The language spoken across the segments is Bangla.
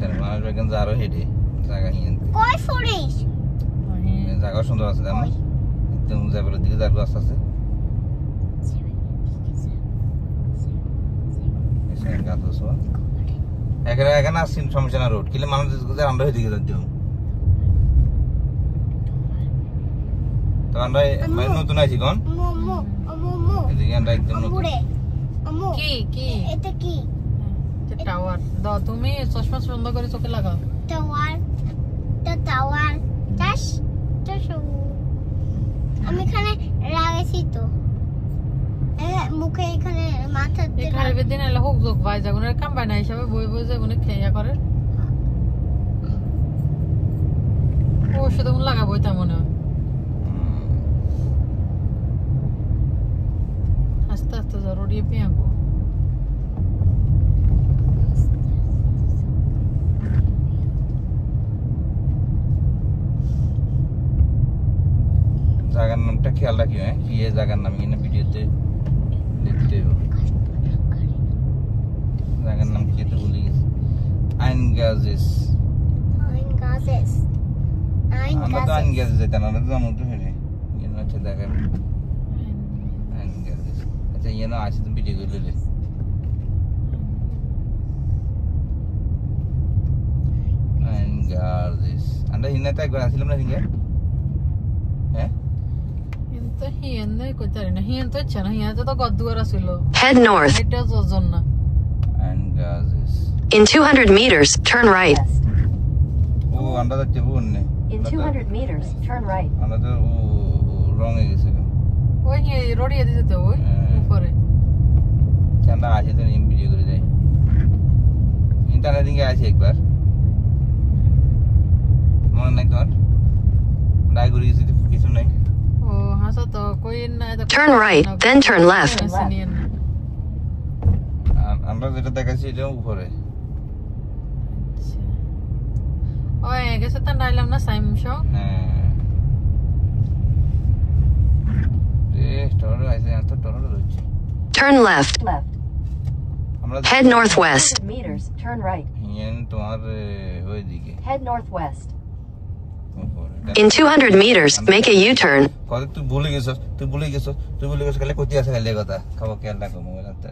দেখছেন মানুষ বেগেন যারও হেডে জায়গা হিন কই ফুরিস জায়গা সুন্দর আছে জানো একদম যাবের দিকে যার রাস্তা আছে এখানে গাছ আছে এখানে আসছেন সমস্যা না রোড কিলে মানুষ আমরা এদিকে যাচ্ছি তো আমরা মানে নতুন আছি কোন এদিকে আমরা একদম নতুন কি এটা কি টাওয়ার দাও তুমি চশমা সুন্দর করে চোখে লাগাও টাওয়ার দাস আমি এখানে লাগাইছি তো মুখে এখানে মাথা এখানে বেদিন এলে হোক যোগ ভাই যাগুনের কাম বানা হিসাবে বই বই যাগুনে খেয়া করে ও শুধু লাগাবো তা মনে হয় আস্তে আস্তে জরুরি পেয়াকো জায়গার নামটা খেয়াল রাখিও হ্যাঁ কি এই জায়গার নাম এখানে ভিডিওতে দেখতে হবে জায়গার নাম কি তো ভুলে গেছি আইনগাজেস আমরা তো আইনগাজেস যেতাম আমরা তো জানো তো হেরে ইয়ে হচ্ছে জায়গার আইনগাজেস আচ্ছা ইয়ে না আছে তো ভিডিও করে লে আইনগাজেস আমরা হিনাতে একবার আসলাম না হিঙ্গা হ্যাঁ Head north. In 200 meters, turn right. In 200 meters, turn right. Turn right, then turn left. আমরা যেটা দেখাচ্ছি এটা উপরে ওই গেছে তা নাইলাম না সাইম শো হ্যাঁ টরর আছে এত টরর রয়েছে Turn left. আমরা Head northwest. Meters, turn right. Yen তোমার ওইদিকে Head northwest. In 200 meters, make a U-turn. কত তুই ভুলে গেছিস খালি কতি আছে খালি কথা খাবো খেয়াল রাখো মোবাইল হাতে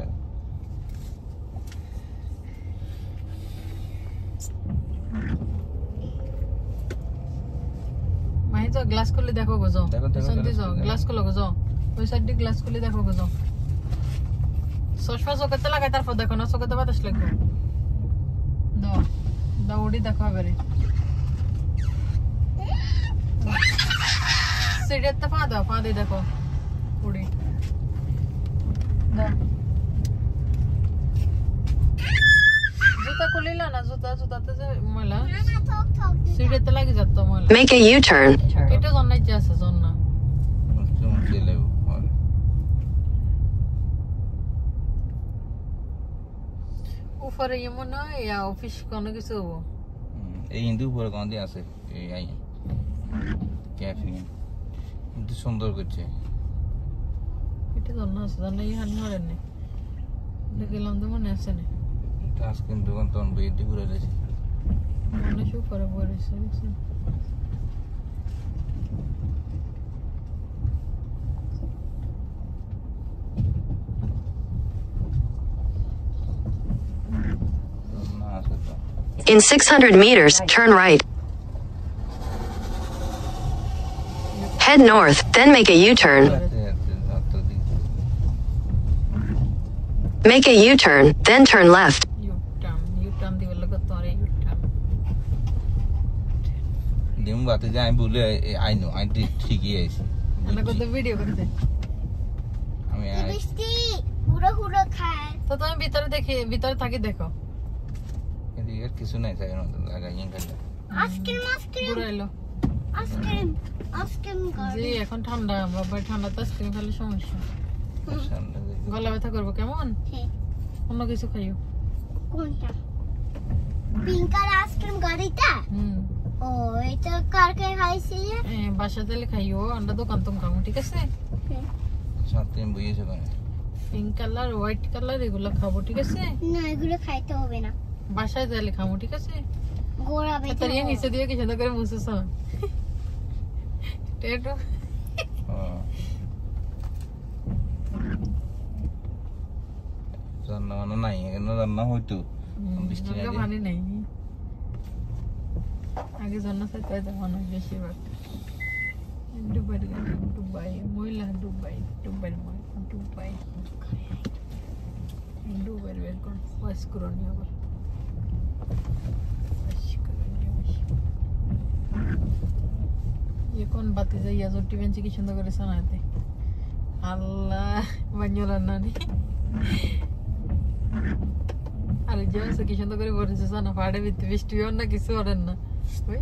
মাই তো গ্লাস খুলে দেখো গো যাও সন্ধি যাও গ্লাস খুলে গো যাও ওই সাইডে গ্লাস খুলে দেখো গো যাও চশমা চোখেতে লাগাই তারপর দেখো না চোখেতে বাতাস লাগবে দাও দৌড়ি দেখো এবারে সিডেতে পা দাও পা দিয়ে দেখো উড়ি দাও জুতা খুলিলা না জুতাতে যে ময়লা সিডেতে লাগি যাত ময়লা Make a U-turn. এটা জন্নাই আছে জন্না উপরে এমন নয় অফিস কোনো কিছু হবো এই হিন্দু উপরে কোন দিয়ে আছে এই আই ক্যাফে কিন্তু সুন্দর করছে এটা জন্না আছে জন্না এই হানি হরেন নে দেখলাম তো মনে আছে না আজকে দোকান তো বেদি ঘুরে গেছে মনে শু করে বলেছে In 600 meters, turn right. Head north, then make a U-turn. Make a U-turn, then turn left. U-turn দিবে লোক তোরে U-turn দিম বাতে যে আমি বলে আইনো আইটি ঠিকই আছে আমরা কত ভিডিও করতে আমি বৃষ্টি পুরো খায় তো তুমি ভিতরে থাকি দেখো এদিকে কিছু নাই তাই না জায়গা ইন করে আইসক্রিম ঘুরাইলো আইসক্রিম জি এখন ঠান্ডা বাবা ঠান্ডা তো আইসক্রিম খেলে সমস্যা গলা ব্যথা করবো কেমন অন্য কিছু খাইও কোনটা পিঙ্ক আর আইসক্রিম গাড়িটা ও এটা কারকে খাইছি বাসা তেলে খাইও আমরা দোকান তো খাবো ঠিক আছে সাথে বুঝিয়েছে কেন পিঙ্ক কালার হোয়াইট কালার এগুলো খাবো ঠিক আছে না এগুলো খাইতে হবে না বাসায় যাইলে খামো ঠিক আছে গোড়া তার বেঁধে নিচে দিয়ে কি সুন্দর করে মুছেছ টেটো রান্না বান্না নাই এখানে রান্না হইতো বৃষ্টি আগে পানি নেই আগে জন্য সাথে অনেক বেশিরভাগ ডুবাই মহিলা ডুবাই বের কর ওয়াশ করে নিয়ে আবার এখন বাতি যাইয়া জটি বেঞ্চি কি সুন্দর করে শোনাতে আল্লাহ বাঞ্জো রান্না নি আরে যে কি সুন্দর করে বলেছে শোনা ফাড়ে বৃষ্টি না কিছু করেন না ওই